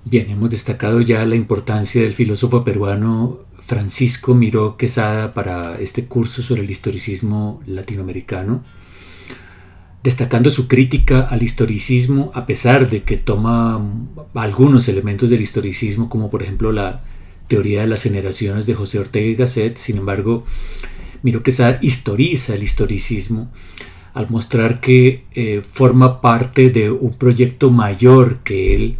Bien, hemos destacado ya la importancia del filósofo peruano Francisco Miró Quesada para este curso sobre el historicismo latinoamericano, destacando su crítica al historicismo a pesar de que toma algunos elementos del historicismo, como por ejemplo la teoría de las generaciones de José Ortega y Gasset. Sin embargo, Miró Quesada historiza el historicismo al mostrar que forma parte de un proyecto mayor que él,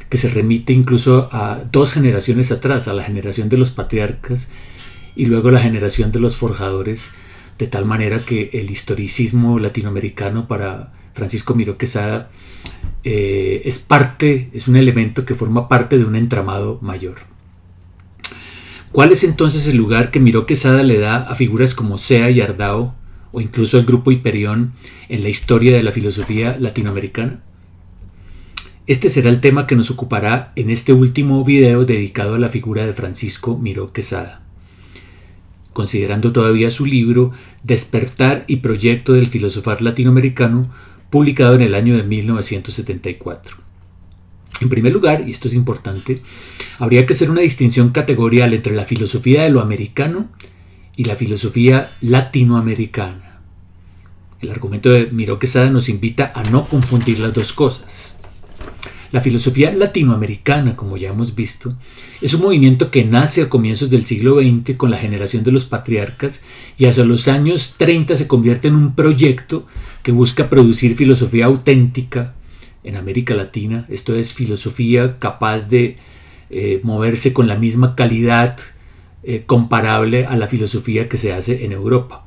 que se remite incluso a dos generaciones atrás, a la generación de los patriarcas y luego la generación de los forjadores, de tal manera que el historicismo latinoamericano para Francisco Miró Quesada es un elemento que forma parte de un entramado mayor. ¿Cuál es entonces el lugar que Miró Quesada le da a figuras como Sea y Ardao, o incluso al grupo Hiperión, en la historia de la filosofía latinoamericana? Este será el tema que nos ocupará en este último video dedicado a la figura de Francisco Miró Quesada, considerando todavía su libro Despertar y Proyecto del Filosofar Latinoamericano, publicado en el año de 1974. En primer lugar, y esto es importante, habría que hacer una distinción categorial entre la filosofía de lo americano y la filosofía latinoamericana. El argumento de Miró Quesada nos invita a no confundir las dos cosas. La filosofía latinoamericana, como ya hemos visto, es un movimiento que nace a comienzos del siglo XX con la generación de los patriarcas y hacia los años 30 se convierte en un proyecto que busca producir filosofía auténtica en América Latina. Esto es filosofía capaz de moverse con la misma calidad comparable a la filosofía que se hace en Europa.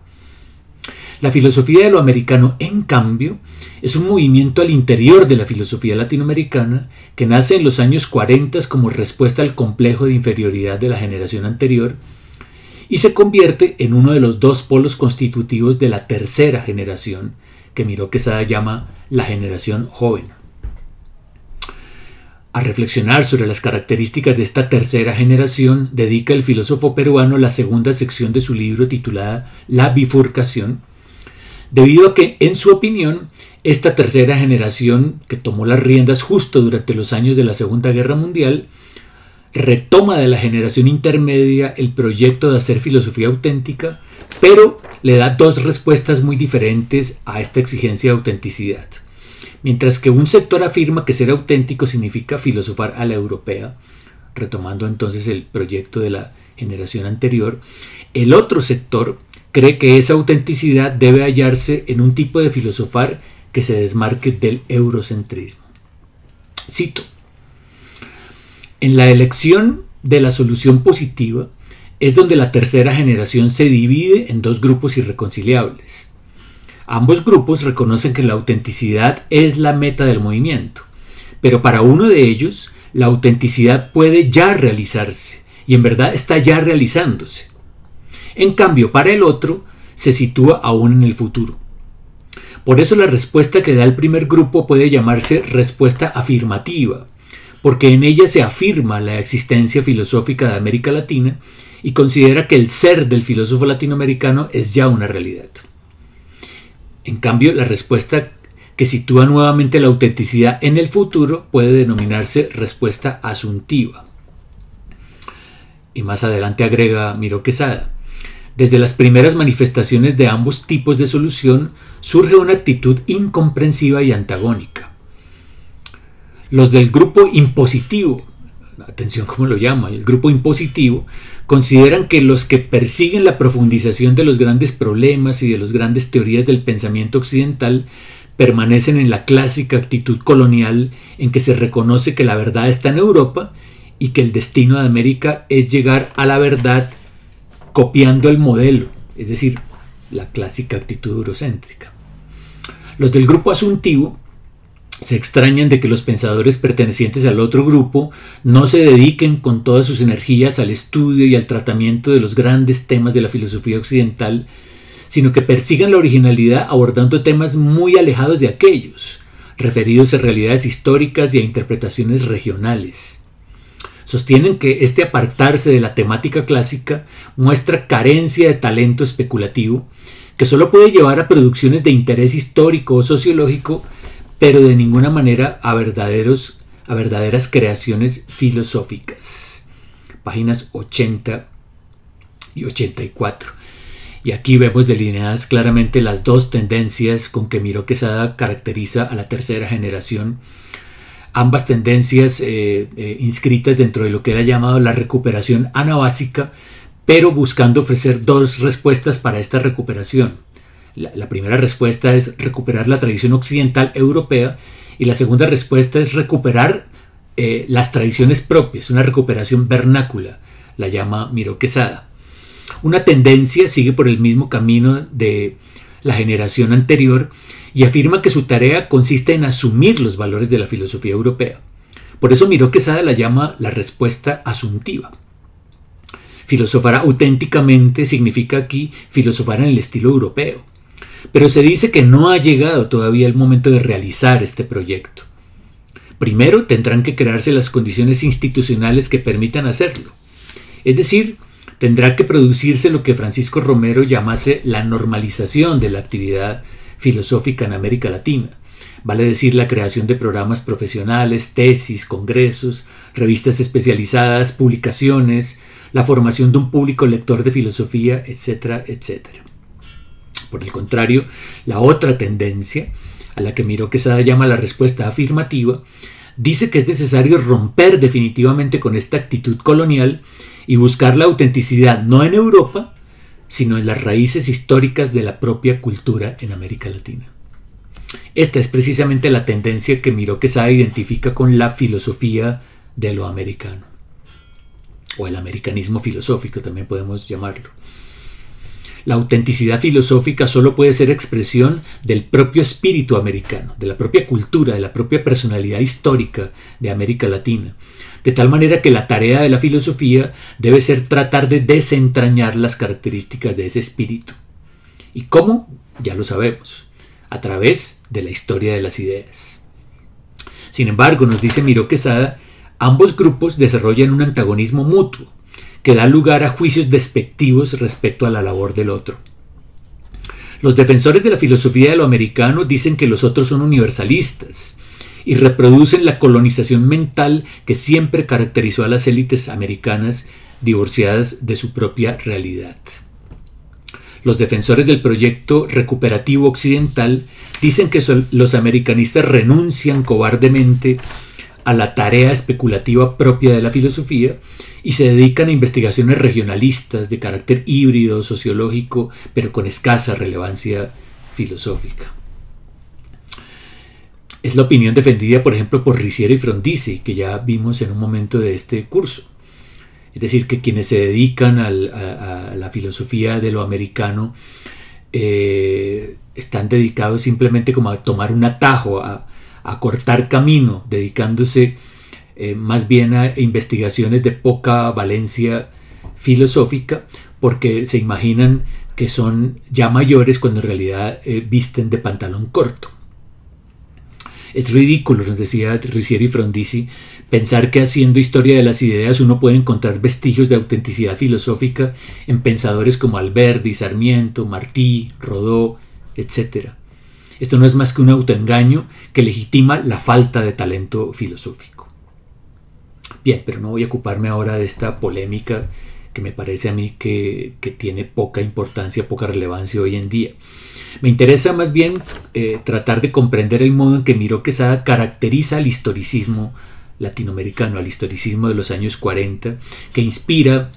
La filosofía de lo americano, en cambio, es un movimiento al interior de la filosofía latinoamericana que nace en los años 40 como respuesta al complejo de inferioridad de la generación anterior y se convierte en uno de los dos polos constitutivos de la tercera generación, que Miró Quesada llama la generación joven. A reflexionar sobre las características de esta tercera generación, dedica el filósofo peruano la segunda sección de su libro titulada La bifurcación, debido a que, en su opinión, esta tercera generación, que tomó las riendas justo durante los años de la Segunda Guerra Mundial, retoma de la generación intermedia el proyecto de hacer filosofía auténtica, pero le da dos respuestas muy diferentes a esta exigencia de autenticidad. Mientras que un sector afirma que ser auténtico significa filosofar a la europea, retomando entonces el proyecto de la generación anterior, el otro sector cree que esa autenticidad debe hallarse en un tipo de filosofar que se desmarque del eurocentrismo. Cito: en la elección de la solución positiva es donde la tercera generación se divide en dos grupos irreconciliables. Ambos grupos reconocen que la autenticidad es la meta del movimiento, pero para uno de ellos la autenticidad puede ya realizarse y en verdad está ya realizándose. En cambio, para el otro, se sitúa aún en el futuro. Por eso la respuesta que da el primer grupo puede llamarse respuesta afirmativa, porque en ella se afirma la existencia filosófica de América Latina y considera que el ser del filósofo latinoamericano es ya una realidad. En cambio, la respuesta que sitúa nuevamente la autenticidad en el futuro puede denominarse respuesta asuntiva. Y más adelante agrega Miró Quesada: desde las primeras manifestaciones de ambos tipos de solución surge una actitud incomprensiva y antagónica. Los del grupo impositivo, atención cómo lo llama, el grupo impositivo, consideran que los que persiguen la profundización de los grandes problemas y de las grandes teorías del pensamiento occidental permanecen en la clásica actitud colonial en que se reconoce que la verdad está en Europa y que el destino de América es llegar a la verdad copiando el modelo, es decir, la clásica actitud eurocéntrica. Los del grupo asuntivo se extrañan de que los pensadores pertenecientes al otro grupo no se dediquen con todas sus energías al estudio y al tratamiento de los grandes temas de la filosofía occidental, sino que persigan la originalidad abordando temas muy alejados de aquellos, referidos a realidades históricas y a interpretaciones regionales. Sostienen que este apartarse de la temática clásica muestra carencia de talento especulativo, que solo puede llevar a producciones de interés histórico o sociológico, pero de ninguna manera a verdaderos a verdaderas creaciones filosóficas. Páginas 80 y 84. Y aquí vemos delineadas claramente las dos tendencias con que Miró Quesada caracteriza a la tercera generación. Ambas tendencias inscritas dentro de lo que era llamado la recuperación anabásica, pero buscando ofrecer dos respuestas para esta recuperación. La primera respuesta es recuperar la tradición occidental europea y la segunda respuesta es recuperar las tradiciones propias, una recuperación vernácula, la llama Miró Quesada. Una tendencia sigue por el mismo camino de la generación anterior y afirma que su tarea consiste en asumir los valores de la filosofía europea. Por eso Miró Quesada la llama la respuesta asuntiva. Filosofar auténticamente significa aquí filosofar en el estilo europeo. Pero se dice que no ha llegado todavía el momento de realizar este proyecto. Primero tendrán que crearse las condiciones institucionales que permitan hacerlo. Es decir, tendrá que producirse lo que Francisco Romero llamase la normalización de la actividad filosófica en América Latina. Vale decir, la creación de programas profesionales, tesis, congresos, revistas especializadas, publicaciones, la formación de un público lector de filosofía, etcétera, etcétera. Por el contrario, la otra tendencia, a la que Miró Quesada llama la respuesta afirmativa, dice que es necesario romper definitivamente con esta actitud colonial y buscar la autenticidad no en Europa, sino en las raíces históricas de la propia cultura en América Latina. Esta es precisamente la tendencia que Miró Quesada identifica con la filosofía de lo americano, o el americanismo filosófico también podemos llamarlo. La autenticidad filosófica solo puede ser expresión del propio espíritu americano, de la propia cultura, de la propia personalidad histórica de América Latina. De tal manera que la tarea de la filosofía debe ser tratar de desentrañar las características de ese espíritu. ¿Y cómo? Ya lo sabemos, a través de la historia de las ideas. Sin embargo, nos dice Miró Quesada, ambos grupos desarrollan un antagonismo mutuo, que da lugar a juicios despectivos respecto a la labor del otro. Los defensores de la filosofía de lo americano dicen que los otros son universalistas y reproducen la colonización mental que siempre caracterizó a las élites americanas divorciadas de su propia realidad. Los defensores del proyecto recuperativo occidental dicen que los americanistas renuncian cobardemente a la tarea especulativa propia de la filosofía y se dedican a investigaciones regionalistas de carácter híbrido, sociológico, pero con escasa relevancia filosófica. Es la opinión defendida, por ejemplo, por Riciero y Frondizi, que ya vimos en un momento de este curso. Es decir, que quienes se dedican a la filosofía de lo americano están dedicados simplemente como a tomar un atajo, a cortar camino, dedicándose más bien a investigaciones de poca valencia filosófica, porque se imaginan que son ya mayores cuando en realidad visten de pantalón corto. Es ridículo, nos decía Riciero y Frondizi, pensar que haciendo historia de las ideas uno puede encontrar vestigios de autenticidad filosófica en pensadores como Alberti, Sarmiento, Martí, Rodó, etc. Esto no es más que un autoengaño que legitima la falta de talento filosófico. Bien, pero no voy a ocuparme ahora de esta polémica que me parece a mí que tiene poca importancia, poca relevancia hoy en día. Me interesa más bien tratar de comprender el modo en que Miró Quesada caracteriza al historicismo latinoamericano, al historicismo de los años 40, que inspira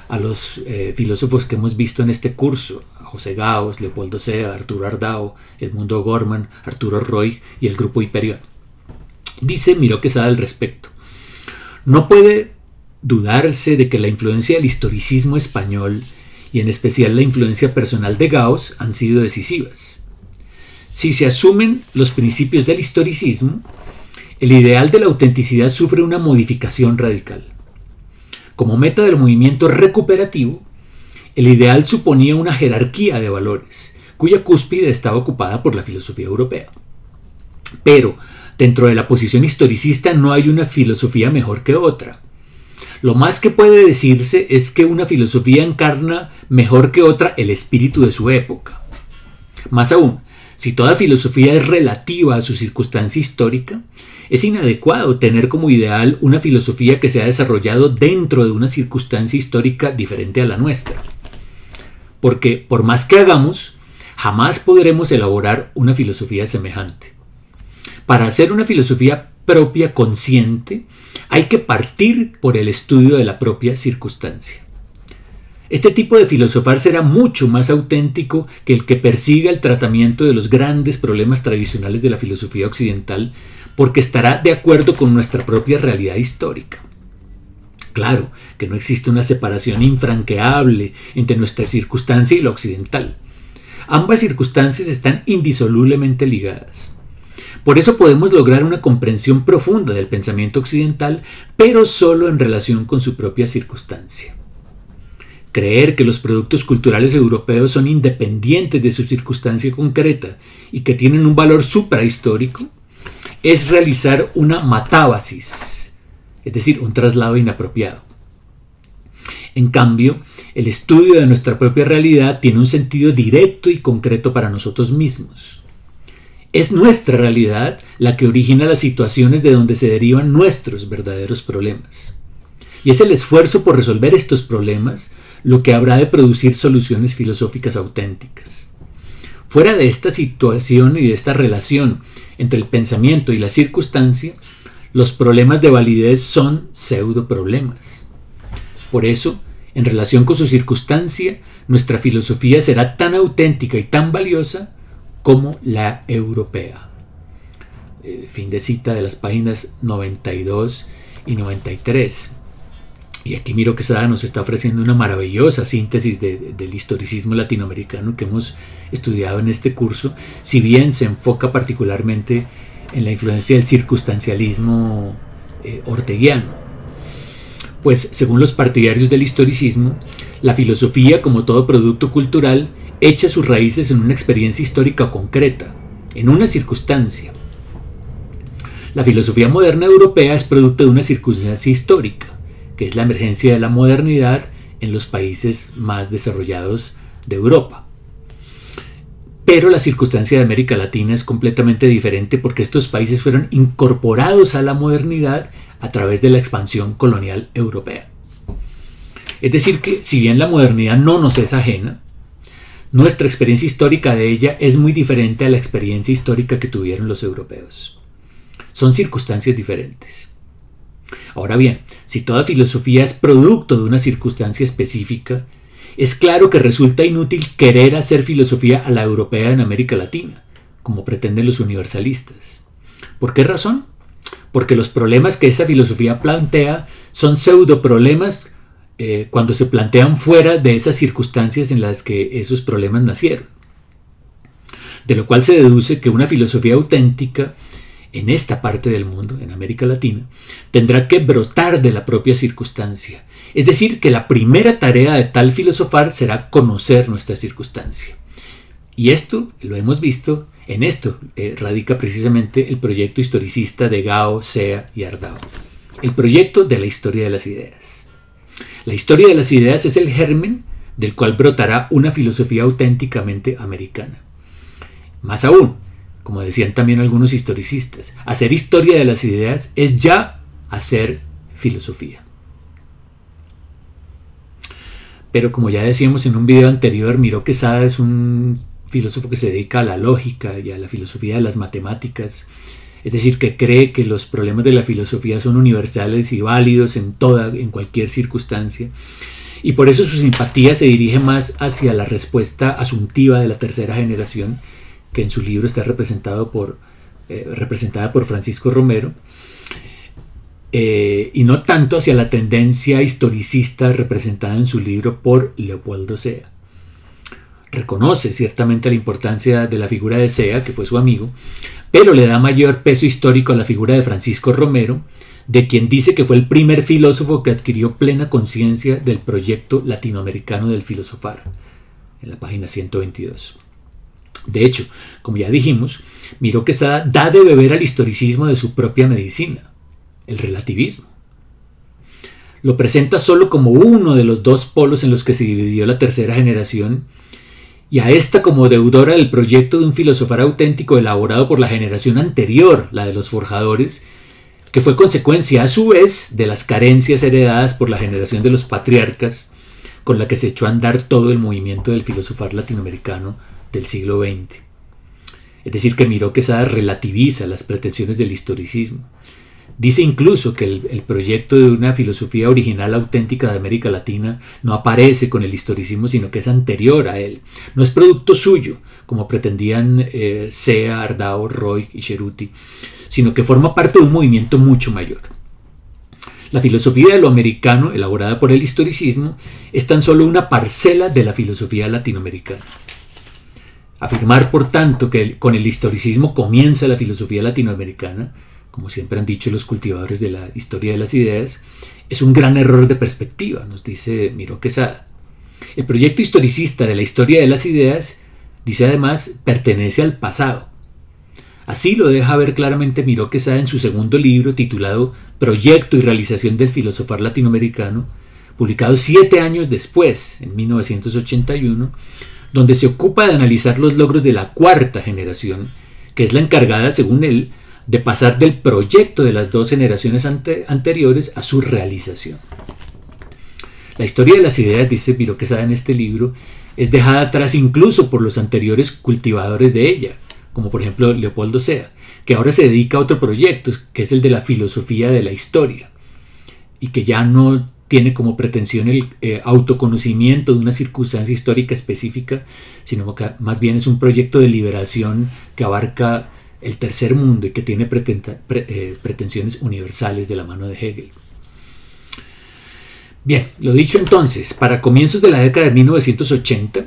a los filósofos que hemos visto en este curso, a José Gaos, Leopoldo Sea, Arturo Ardao, Edmundo Gorman, Arturo Roig y el grupo Hiperión. Dice Miró Quesada al respecto: no puede dudarse de que la influencia del historicismo español y en especial la influencia personal de Gaos han sido decisivas. Si se asumen los principios del historicismo, el ideal de la autenticidad sufre una modificación radical. Como meta del movimiento recuperativo, el ideal suponía una jerarquía de valores, cuya cúspide estaba ocupada por la filosofía europea. Pero dentro de la posición historicista no hay una filosofía mejor que otra. Lo más que puede decirse es que una filosofía encarna mejor que otra el espíritu de su época. Más aún, si toda filosofía es relativa a su circunstancia histórica, Es inadecuado tener como ideal una filosofía que se ha desarrollado dentro de una circunstancia histórica diferente a la nuestra. Porque por más que hagamos, jamás podremos elaborar una filosofía semejante. Para hacer una filosofía propia, consciente, hay que partir por el estudio de la propia circunstancia. Este tipo de filosofar será mucho más auténtico que el que persiga el tratamiento de los grandes problemas tradicionales de la filosofía occidental, porque estará de acuerdo con nuestra propia realidad histórica. Claro que no existe una separación infranqueable entre nuestra circunstancia y la occidental. Ambas circunstancias están indisolublemente ligadas. Por eso podemos lograr una comprensión profunda del pensamiento occidental, pero solo en relación con su propia circunstancia. Creer que los productos culturales europeos son independientes de su circunstancia concreta y que tienen un valor suprahistórico es realizar una matábasis, es decir, un traslado inapropiado. En cambio, el estudio de nuestra propia realidad tiene un sentido directo y concreto para nosotros mismos. Es nuestra realidad la que origina las situaciones de donde se derivan nuestros verdaderos problemas. Y es el esfuerzo por resolver estos problemas lo que habrá de producir soluciones filosóficas auténticas. Fuera de esta situación y de esta relación entre el pensamiento y la circunstancia, los problemas de validez son pseudo-problemas. Por eso, en relación con su circunstancia, nuestra filosofía será tan auténtica y tan valiosa como la europea. Fin de cita de las páginas 92 y 93. Y aquí Miro Quesada nos está ofreciendo una maravillosa síntesis del historicismo latinoamericano que hemos estudiado en este curso, si bien se enfoca particularmente en la influencia del circunstancialismo orteguiano. Pues, según los partidarios del historicismo, la filosofía, como todo producto cultural, echa sus raíces en una experiencia histórica concreta, en una circunstancia. La filosofía moderna europea es producto de una circunstancia histórica, que es la emergencia de la modernidad en los países más desarrollados de Europa. Pero la circunstancia de América Latina es completamente diferente porque estos países fueron incorporados a la modernidad a través de la expansión colonial europea. Es decir que, si bien la modernidad no nos es ajena, nuestra experiencia histórica de ella es muy diferente a la experiencia histórica que tuvieron los europeos. Son circunstancias diferentes. Ahora bien, si toda filosofía es producto de una circunstancia específica, es claro que resulta inútil querer hacer filosofía a la europea en América Latina, como pretenden los universalistas. ¿Por qué razón? Porque los problemas que esa filosofía plantea son pseudo problemas cuando se plantean fuera de esas circunstancias en las que esos problemas nacieron. De lo cual se deduce que una filosofía auténtica en esta parte del mundo, en América Latina, tendrá que brotar de la propia circunstancia. Es decir, que la primera tarea de tal filosofar será conocer nuestra circunstancia. Y esto, lo hemos visto, en esto radica precisamente el proyecto historicista de Gao, Sea y Ardao. El proyecto de la historia de las ideas. La historia de las ideas es el germen del cual brotará una filosofía auténticamente americana. Más aún, como decían también algunos historicistas, hacer historia de las ideas es ya hacer filosofía. Pero como ya decíamos en un video anterior, Miro Quesada es un filósofo que se dedica a la lógica y a la filosofía de las matemáticas. Es decir, que cree que los problemas de la filosofía son universales y válidos en cualquier circunstancia. Y por eso su simpatía se dirige más hacia la respuesta asuntiva de la tercera generación, que en su libro está representada por Francisco Romero, y no tanto hacia la tendencia historicista representada en su libro por Leopoldo Sea. Reconoce ciertamente la importancia de la figura de Sea, que fue su amigo, pero le da mayor peso histórico a la figura de Francisco Romero, de quien dice que fue el primer filósofo que adquirió plena conciencia del proyecto latinoamericano del filosofar, en la página 122. De hecho, como ya dijimos, Miro Quesada da de beber al historicismo de su propia medicina, el relativismo. Lo presenta solo como uno de los dos polos en los que se dividió la tercera generación, y a esta como deudora del proyecto de un filosofar auténtico elaborado por la generación anterior, la de los forjadores, que fue consecuencia a su vez de las carencias heredadas por la generación de los patriarcas con la que se echó a andar todo el movimiento del filosofar latinoamericano del siglo XX. Es decir, que Miró Quesada relativiza las pretensiones del historicismo. Dice incluso que el proyecto de una filosofía original auténtica de América Latina no aparece con el historicismo, sino que es anterior a él. No es producto suyo, como pretendían Sea, Ardao, Roig y Ceruti, sino que forma parte de un movimiento mucho mayor. La filosofía de lo americano, elaborada por el historicismo, es tan solo una parcela de la filosofía latinoamericana. Afirmar, por tanto, que con el historicismo comienza la filosofía latinoamericana, como siempre han dicho los cultivadores de la historia de las ideas, es un gran error de perspectiva, nos dice Miró Quesada. El proyecto historicista de la historia de las ideas, dice además, pertenece al pasado. Así lo deja ver claramente Miró Quesada en su segundo libro titulado Proyecto y realización del filosofar latinoamericano, publicado 7 años después, en 1981, donde se ocupa de analizar los logros de la cuarta generación, que es la encargada, según él, de pasar del proyecto de las 2 generaciones anteriores a su realización. La historia de las ideas, dice Miró Quesada en este libro, es dejada atrás incluso por los anteriores cultivadores de ella, como por ejemplo Leopoldo Sea, que ahora se dedica a otro proyecto, que es el de la filosofía de la historia, y que ya no tiene como pretensión el autoconocimiento de una circunstancia histórica específica, sino que más bien es un proyecto de liberación que abarca el tercer mundo y que tiene pretensiones universales de la mano de Hegel. Bien, lo dicho entonces, para comienzos de la década de 1980,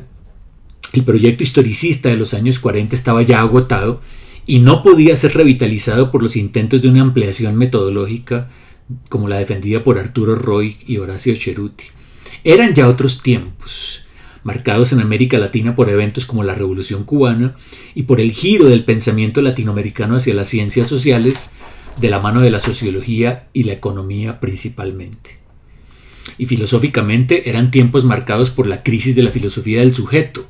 el proyecto historicista de los años 40 estaba ya agotado y no podía ser revitalizado por los intentos de una ampliación metodológica como la defendida por Arturo Roig y Horacio Ceruti. Eran ya otros tiempos, marcados en América Latina por eventos como la Revolución Cubana y por el giro del pensamiento latinoamericano hacia las ciencias sociales, de la mano de la sociología y la economía principalmente. Y filosóficamente eran tiempos marcados por la crisis de la filosofía del sujeto,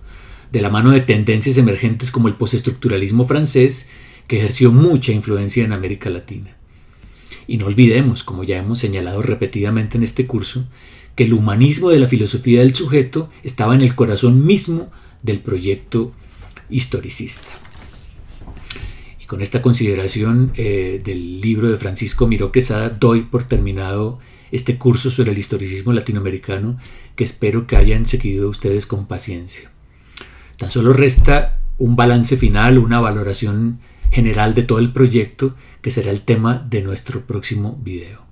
de la mano de tendencias emergentes como el postestructuralismo francés, que ejerció mucha influencia en América Latina. Y no olvidemos, como ya hemos señalado repetidamente en este curso, que el humanismo de la filosofía del sujeto estaba en el corazón mismo del proyecto historicista. Y con esta consideración del libro de Francisco Miró Quesada doy por terminado este curso sobre el historicismo latinoamericano, que espero que hayan seguido ustedes con paciencia. Tan solo resta un balance final, una valoración general de todo el proyecto, que será el tema de nuestro próximo video.